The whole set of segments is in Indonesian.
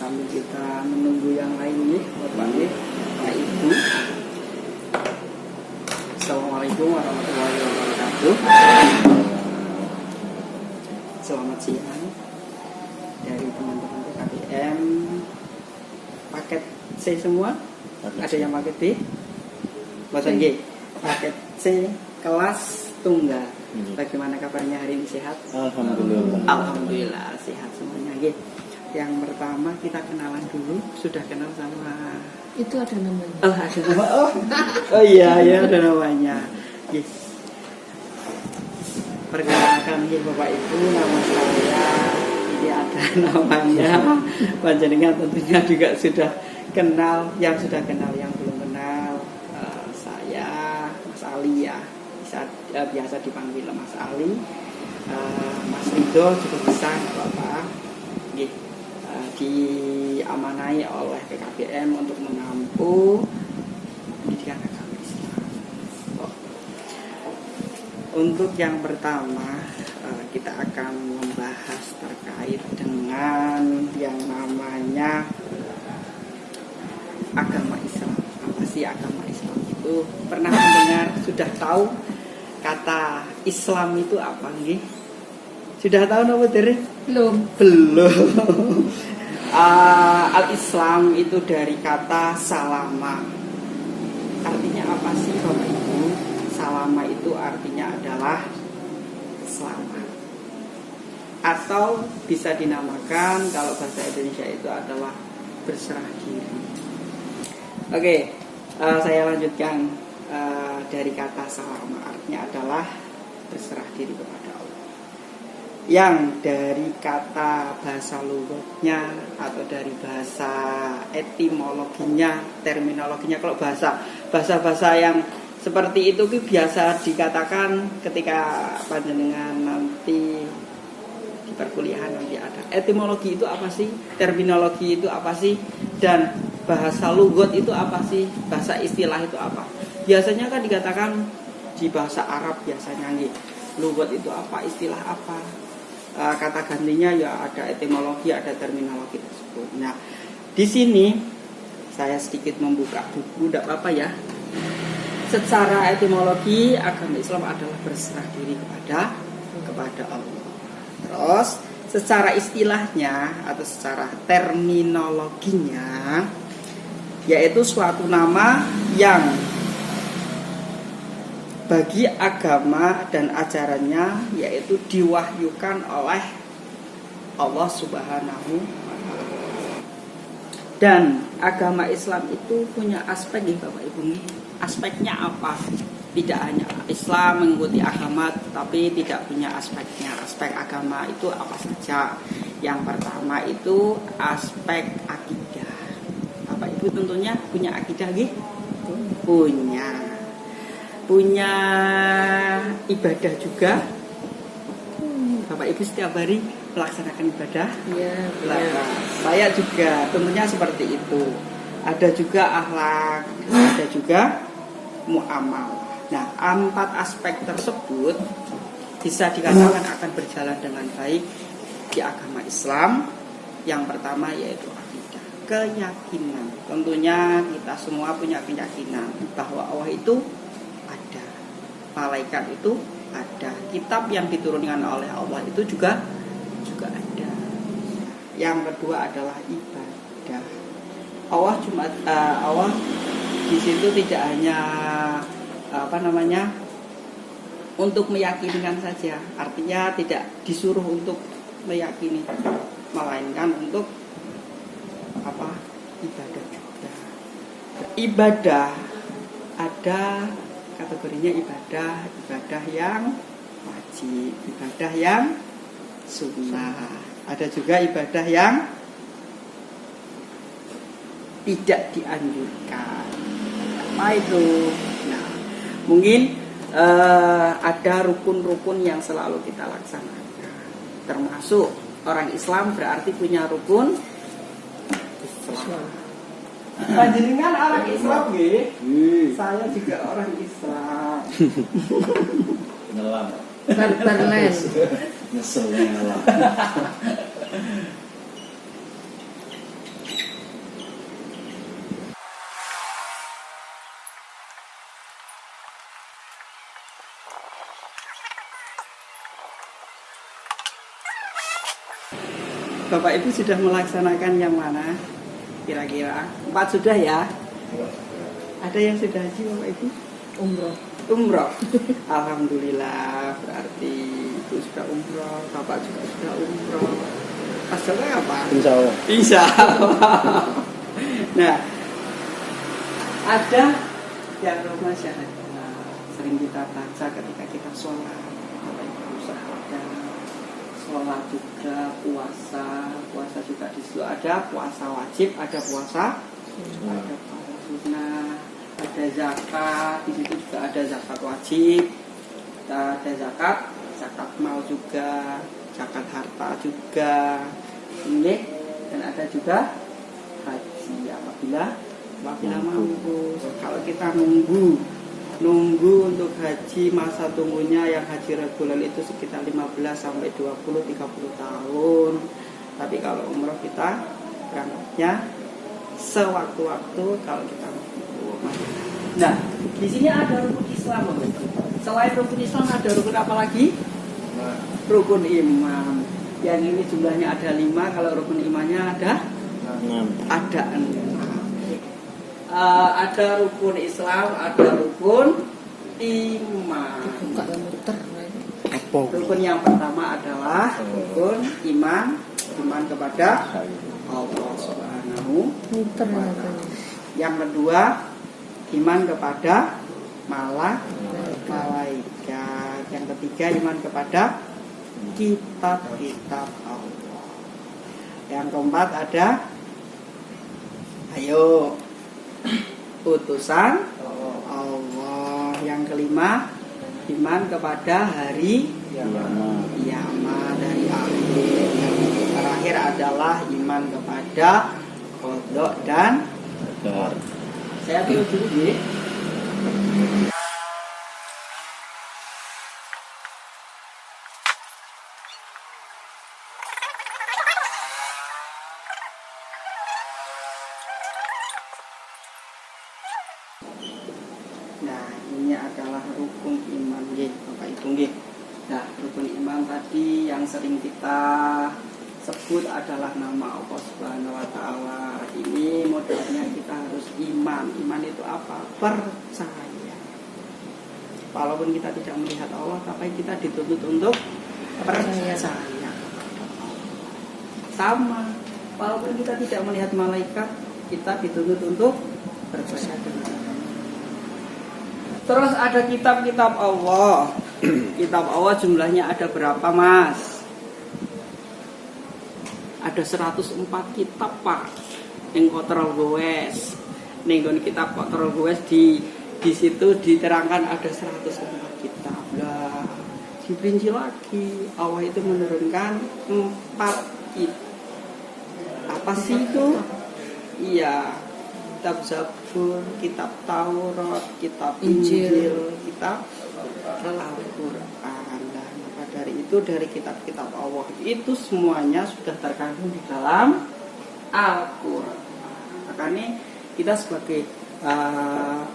sambil kita menunggu yang lain nih, Bapak Ibu. Assalamualaikum warahmatullahi wabarakatuh. Selamat siang dari teman-teman PKBM. Paket C semua? Ada yang paket B? Bosan G. Paket C kelas tunggal. Bagaimana kabarnya hari ini, sehat? Alhamdulillah sehat semuanya. G. Yang pertama kita kenalan dulu. Sudah kenal sama? Itu ada namanya. Oh, ada nama. Oh iya ada namanya. Yes. Perkenalkan Bapak Ibu, nama saya ini ada namanya. Panjenengan tentunya juga sudah kenal, yang sudah kenal, yang belum kenal. Saya Mas Ali ya, biasa dipanggil Mas Ali. Mas Ridho juga bisa Bapak. Diamanai oleh PKBM untuk menempuh pendidikan agama Islam. Untuk yang pertama kita akan membahas terkait dengan yang namanya agama Islam. Apa sih agama Islam itu? Pernah mendengar, sudah tahu kata Islam itu apa nggih? Sudah tahu nama dari? Belum. Al-Islam itu dari kata salama. Artinya apa sih Bapak Ibu? Salama itu artinya adalah selamat. Atau bisa dinamakan kalau bahasa Indonesia itu adalah berserah diri. Oke, saya lanjutkan dari kata salama, artinya adalah berserah diri kepada Allah. Yang dari kata bahasa lughatnya atau dari bahasa etimologinya, terminologinya, kalau bahasa yang seperti itu biasa dikatakan ketika panjenengan nanti di perkuliahan nanti ada etimologi itu apa sih, terminologi itu apa sih, dan bahasa lughat itu apa sih, bahasa istilah itu apa. Biasanya kan dikatakan di bahasa Arab biasanya lughat itu apa, istilah apa. Kata gantinya ya ada etimologi, ada terminologi tersebut. Nah, di sini saya sedikit membuka buku, tidak apa-apa ya. Secara etimologi agama Islam adalah berserah diri kepada Allah. Terus secara istilahnya atau secara terminologinya yaitu suatu nama yang bagi agama dan ajarannya yaitu diwahyukan oleh Allah Subhanahu wa Ta'ala. Dan agama Islam itu punya aspek nih Bapak Ibu. Aspeknya apa? Tidak hanya Islam mengikuti agama, tapi tidak punya aspeknya. Aspek agama itu apa saja? Yang pertama itu aspek akidah. Bapak Ibu tentunya punya akidah nggih? Punya ibadah juga. Bapak Ibu setiap hari melaksanakan ibadah. Iya. Saya juga tentunya seperti itu. Ada juga akhlak, ada juga muamalah. Nah, 4 aspek tersebut bisa dikatakan akan berjalan dengan baik di agama Islam. Yang pertama yaitu akidah, keyakinan. Tentunya kita semua punya keyakinan bahwa Allah itu ada, malaikat itu ada, kitab yang diturunkan oleh Allah itu juga ada. Yang kedua adalah ibadah. Allah di situ tidak hanya untuk meyakinkan saja, artinya tidak disuruh untuk meyakini, melainkan untuk ibadah juga. Ibadah ada kategorinya ibadah yang wajib, ibadah yang sunnah. Ada juga ibadah yang tidak dianjurkan. Apa itu? Nah, mungkin ada rukun-rukun yang selalu kita laksanakan. Termasuk orang Islam berarti punya rukun Islam. Panjenengan orang Islam nggih? Saya juga orang Islam. Ngelam. Berlen. Nyesel ngelam. Bapak Ibu sudah melaksanakan yang mana? Kira-kira 4 sudah ya? Ada yang sudah haji Bapak Ibu? Umroh. Umroh. Alhamdulillah, berarti Ibu sudah umroh, Bapak juga sudah umroh. Pasalnya apa? Insya Allah. Insya Allah. Nah, ada yang rumah syahadat sering kita baca ketika kita sholat. Bapak Ibu sahadat, sholat juga, puasa juga di situ ada puasa wajib, ada puasa, ada puasa sunnah, ada zakat, di situ juga ada zakat wajib, ada zakat mal juga, zakat harta juga, ini dan ada juga haji apabila mampu. Kalau kita nunggu untuk haji, masa tunggunya yang haji reguler itu sekitar 15 sampai 20-30 tahun. Tapi kalau umroh kita berangkatnya sewaktu-waktu kalau kita mampu. Nah, di sini ada rukun Islam. Selain rukun Islam ada rukun apa lagi? Rukun iman. Yang ini jumlahnya ada 5. Kalau rukun imannya ada 6. Ada 6. Ada rukun Islam, ada rukun iman. Rukun yang pertama adalah rukun iman kepada Allah Subhanahu wa ta'ala. Yang kedua, iman kepada malaikat. Yang ketiga, iman kepada kitab-kitab Allah. Yang keempat ada utusan Allah. Yang kelima, iman kepada hari kiamat, dari akhir. Yang terakhir adalah iman kepada qada dan qadar. Saya tulis dulu ya. Nah, ini adalah rukun iman nggih, Bapak Ibu nggih. Nah, rukun iman tadi yang sering kita sebut adalah nama Allah Subhanahu wa ta'ala. Ini modalnya kita harus iman. Iman itu apa? Percaya. Walaupun kita tidak melihat Allah, tapi kita dituntut untuk percaya. Sama, walaupun kita tidak melihat malaikat, kita dituntut untuk percaya dengan. Terus ada kitab-kitab Allah. Kitab Allah jumlahnya ada berapa, Mas? Ada 104 kitab, Pak. Ning Kontrol Gowes. Ning kitab Kontrol Gowes di situ diterangkan ada 104 kitab. Lah, diperinci lagi. Allah itu menurunkan 4 kitab. Apa sih itu? Iya, kitab Zabur, kitab Taurat, kitab Injil, kitab Al-Quran. Dan maka dari itu, dari kitab-kitab Allah itu semuanya sudah terkandung di dalam Al-Quran. Makanya kita sebagai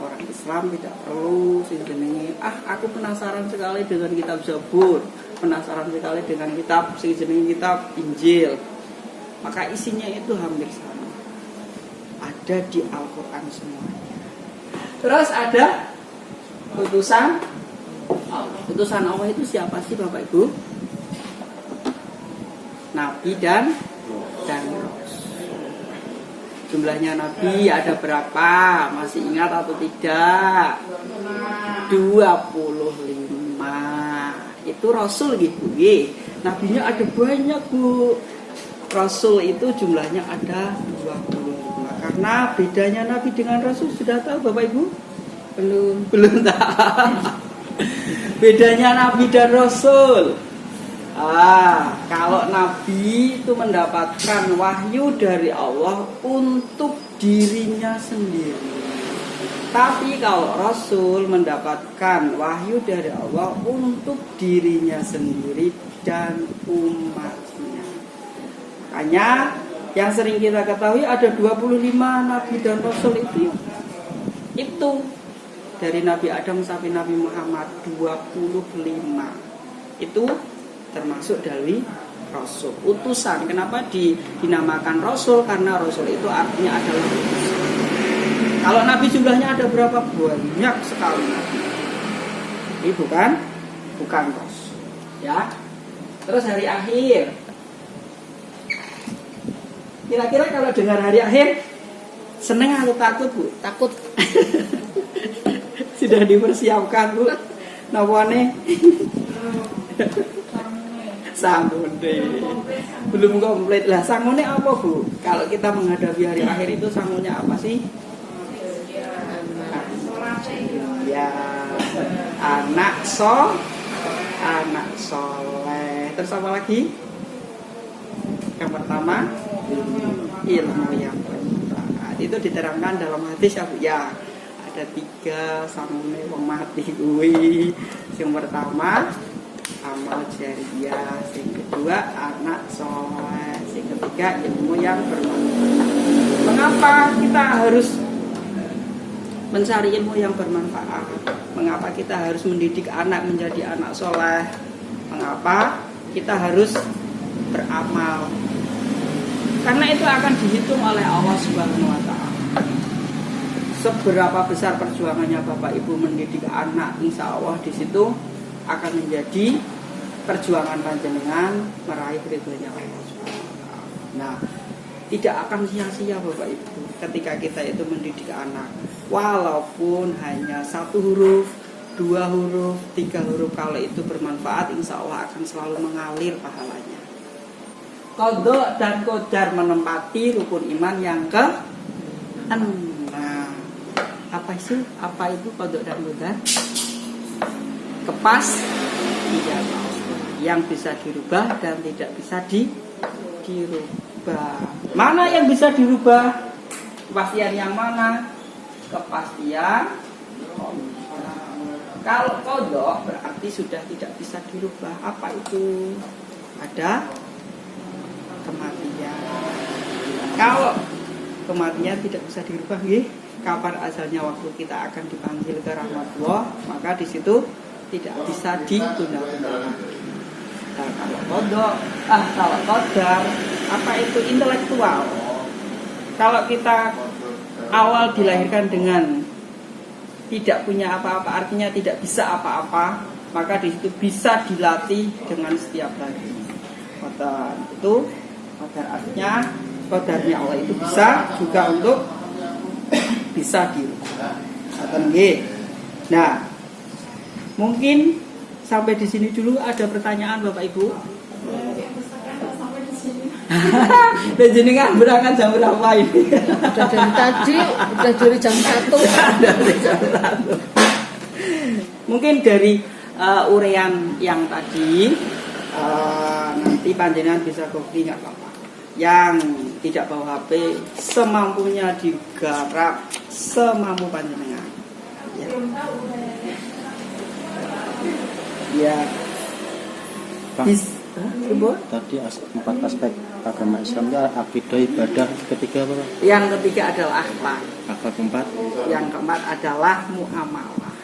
orang Islam tidak perlu sejenenge, aku penasaran sekali dengan kitab Zabur, penasaran sekali dengan kitab sejenenge kitab Injil. Maka isinya itu hampir sama, ada di Al-Quran semuanya. Terus ada utusan Allah. Utusan Allah itu siapa sih, Bapak Ibu? Nabi dan Rasul. Jumlahnya Nabi ada berapa? Masih ingat atau tidak? 25. Itu Rasul gitu. Nabinya ada banyak, Bu. Rasul itu jumlahnya ada 25. Karena bedanya Nabi dengan Rasul sudah tahu, Bapak Ibu? Belum tahu. Bedanya Nabi dan Rasul. Kalau Nabi itu mendapatkan wahyu dari Allah untuk dirinya sendiri. Tapi kalau Rasul mendapatkan wahyu dari Allah untuk dirinya sendiri dan umatnya. Makanya yang sering kita ketahui ada 25 Nabi dan Rasul itu dari Nabi Adam sampai Nabi Muhammad 25. Itu termasuk dari Rasul, utusan. Kenapa dinamakan Rasul? Karena Rasul itu artinya adalah utusan. Kalau Nabi jumlahnya ada berapa? Banyak sekali Nabi. Ini bukan Rasul. Ya. Terus hari akhir. Kira-kira kalau dengar hari akhir, seneng atau takut, Bu? Takut. Sudah dipersiapkan, Bu. Napane? Sangune. Belum komplit. Lah sangune apa, Bu? Kalau kita menghadapi hari akhir itu sangunya apa sih? Ya, anak soleh. Terus apa lagi? Yang pertama, ilmu yang bermanfaat. Itu diterangkan dalam hadis ya. Ada 3 sangune wong mati kuwi. Yang pertama, amal jariah. Yang kedua, anak soleh. Yang ketiga, ilmu yang bermanfaat. Mengapa kita harus mencari ilmu yang bermanfaat? Mengapa kita harus mendidik anak menjadi anak soleh? Mengapa kita harus beramal? Karena itu akan dihitung oleh Allah Subhanahu wa Ta'ala. Seberapa besar perjuangannya Bapak Ibu mendidik anak, insya Allah di situ akan menjadi perjuangan panjenengan meraih ridhonya Allah Subhanahu wa Ta'ala. Nah, tidak akan sia-sia Bapak Ibu ketika kita itu mendidik anak. Walaupun hanya 1 huruf, 2 huruf, 3 huruf, kalau itu bermanfaat, insya Allah akan selalu mengalir pahalanya. Qadha dan qadar menempati rukun iman yang ke-6. Apa itu qadha dan qadar? Kepastian yang bisa dirubah dan tidak bisa dirubah. Mana yang bisa dirubah? Kepastian yang mana? Kepastian. Kalau qadha berarti sudah tidak bisa dirubah. Apa itu? Ada kematian. Kalau kematian tidak bisa dirubah, kapan asalnya waktu kita akan dipanggil ke rahmatullah, maka di situ tidak bisa ditunda-tunda. Nah, kalau qadar, apa itu? Intelektual. Kalau kita awal dilahirkan dengan tidak punya apa-apa, artinya tidak bisa apa-apa, maka di situ bisa dilatih dengan setiap hari. Qadar itu, qadar artinya qadarnya Allah itu bisa juga untuk bisa dirubah. Nah, mungkin sampai di sini dulu. Ada pertanyaan Bapak Ibu? Dan jenengan berangkat jam berapa ini? Udah dari tadi, udah dari jam 1. Dari jam 1. Mungkin dari uraian yang tadi, nanti panjenengan bisa copy, nggak apa-apa. Yang tidak bawa HP, semampunya digarap, semampu panjenengan. Ya. Tadi 4 aspek agama Islam ya, akidah, ibadah. Ketiga apa? Yang ketiga adalah akhlak. Akhlak keempat. Yang keempat adalah muamalah.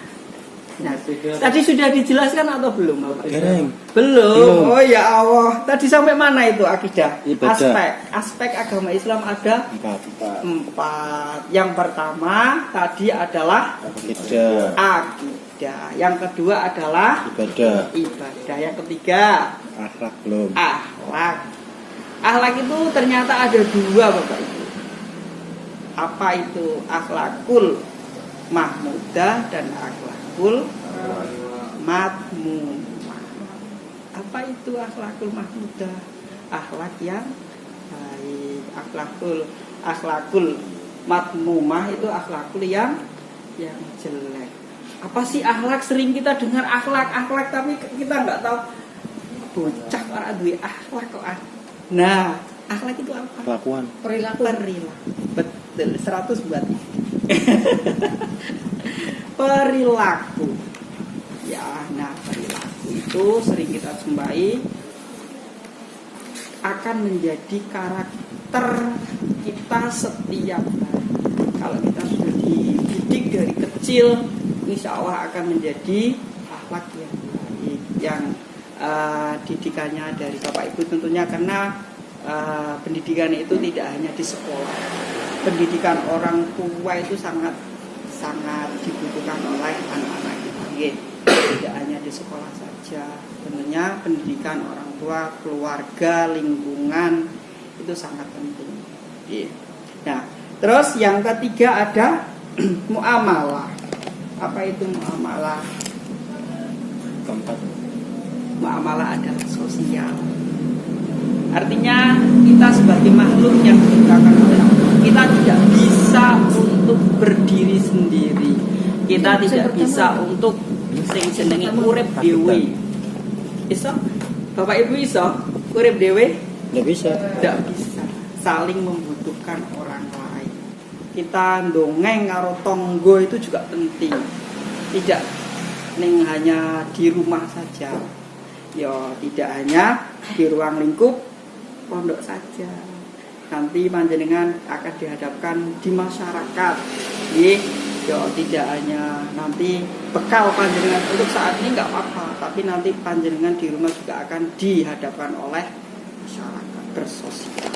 Nah, tadi sudah dijelaskan atau belum Bapak? Belum. Oh ya Allah. Tadi sampai mana itu akidah? Ibadah. Aspek agama Islam ada 4. Yang pertama tadi adalah akidah. Yang kedua adalah ibadah. Yang ketiga akhlak belum. Akhlak itu ternyata ada 2 Bapak Ibu. Apa itu? Akhlakul mahmudah dan akhlakul madmumah. Apa itu akhlakul mahmudah? Akhlak yang baik. Akhlakul madmumah itu akhlakul yang jelek. Apa sih akhlak? Sering kita dengar akhlak, tapi kita nggak tahu. Bocah orang duwe akhlak kok. Nah, akhlak itu apa? Kelakuan. Perilaku. Betul, 100 buat ini. Perilaku. Ya, nah perilaku itu sering kita jumpai akan menjadi karakter kita setiap hari. Kalau kita sudah dididik dari kecil, insya Allah akan menjadi akhlak yang baik, yang didikannya dari Bapak Ibu tentunya, karena pendidikan itu tidak hanya di sekolah. Pendidikan orang tua itu sangat dibutuhkan oleh anak-anak kita. Tidak hanya di sekolah saja. Tentunya pendidikan orang tua, keluarga, lingkungan itu sangat penting. Nah, terus yang ketiga ada muamalah. Apa itu muamalah? Keempat. Muamalah adalah sosial. Artinya kita sebagai makhluk yang diciptakan oleh Allah, kita tidak bisa untuk berdiri sendiri. Kita tidak bisa untuk sing jenenge urip dhewe. Iso? Bapak Ibu iso urip dhewe? Nggak bisa. Tidak bisa. Saling membutuhkan orang lain. Kita ndongeng karo tonggo itu juga penting. Tidak hanya di rumah saja. Ya, tidak hanya di ruang lingkup pondok saja. Nanti panjenengan akan dihadapkan di masyarakat. Ya, tidak hanya nanti bekal panjenengan untuk saat ini nggak apa-apa, tapi nanti panjenengan di rumah juga akan dihadapkan oleh masyarakat, bersosial.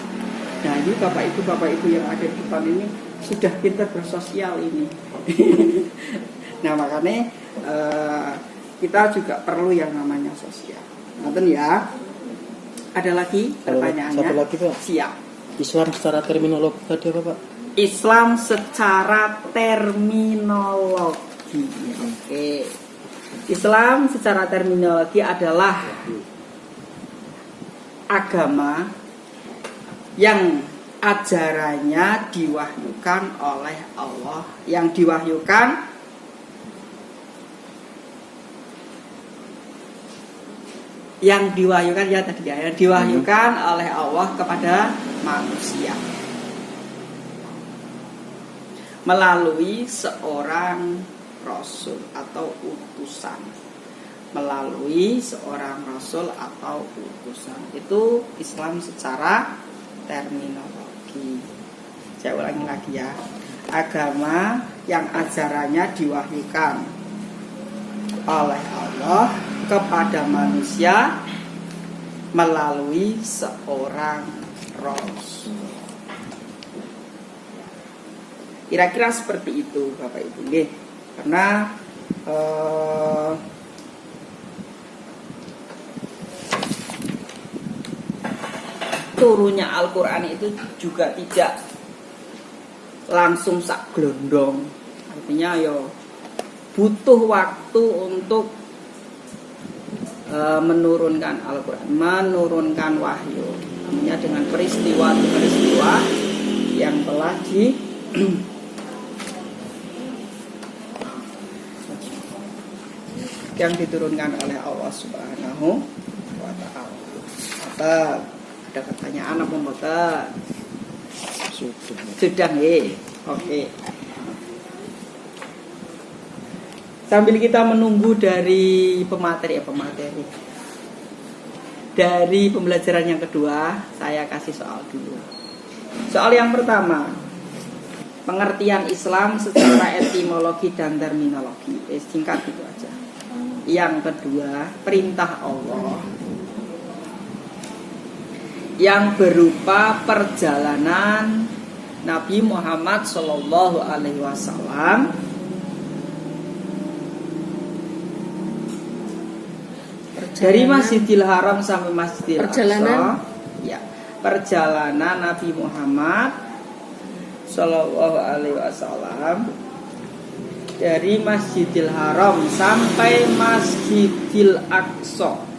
Nah, ini Bapak Ibu yang ada di depan ini sudah pintar bersosial ini. Nah, makanya kita juga perlu yang namanya sosial. Nonton ya. Ada lagi pertanyaannya? Satu lagi, Pak. Siap. Islam secara terminologi tadi apa, Pak? Islam secara terminologi. Oke. Islam secara terminologi adalah agama yang ajarannya diwahyukan oleh Allah, yang diwahyukan yang diwahyukan oleh Allah kepada manusia melalui seorang rasul atau utusan. Itu Islam secara terminologi. Saya ulangi lagi ya. Agama yang ajarannya diwahyukan oleh Allah kepada manusia melalui seorang rasul. Kira-kira seperti itu Bapak Ibu. Karena turunnya Al-Quran itu juga tidak langsung sak glondong. Artinya butuh waktu untuk menurunkan Al-Quran, menurunkan wahyu. Artinya dengan peristiwa yang telah yang diturunkan oleh Allah Subhanahu wa Ta'ala. Ada pertanyaan apa mboten? Sudah nggih. Oke. Sambil kita menunggu dari pemateri. Dari pembelajaran yang kedua, saya kasih soal dulu. Soal yang pertama, pengertian Islam secara etimologi dan terminologi. Singkat itu aja. Yang kedua, perintah Allah yang berupa perjalanan Nabi Muhammad Sallallahu Alaihi Wasallam dari Masjidil Haram sampai Masjidil Aqsa. Ya, perjalanan Nabi Muhammad Sallallahu Alaihi Wasallam dari Masjidil Haram sampai Masjidil Aqsa.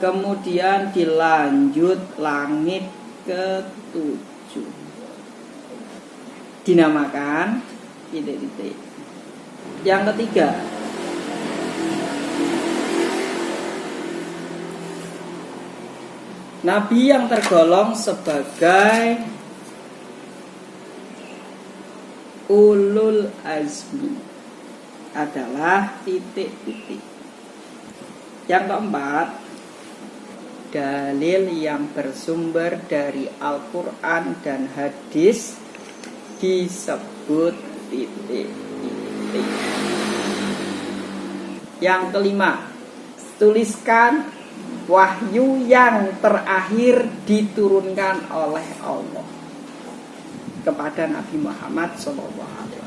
Kemudian dilanjut langit ke-7. Dinamakan titik-titik. Yang ketiga, Nabi yang tergolong sebagai ulul azmi adalah titik-titik. Yang keempat, dalil yang bersumber dari Al-Quran dan hadis disebut titik-titik. Yang kelima, tuliskan wahyu yang terakhir diturunkan oleh Allah kepada Nabi Muhammad SAW.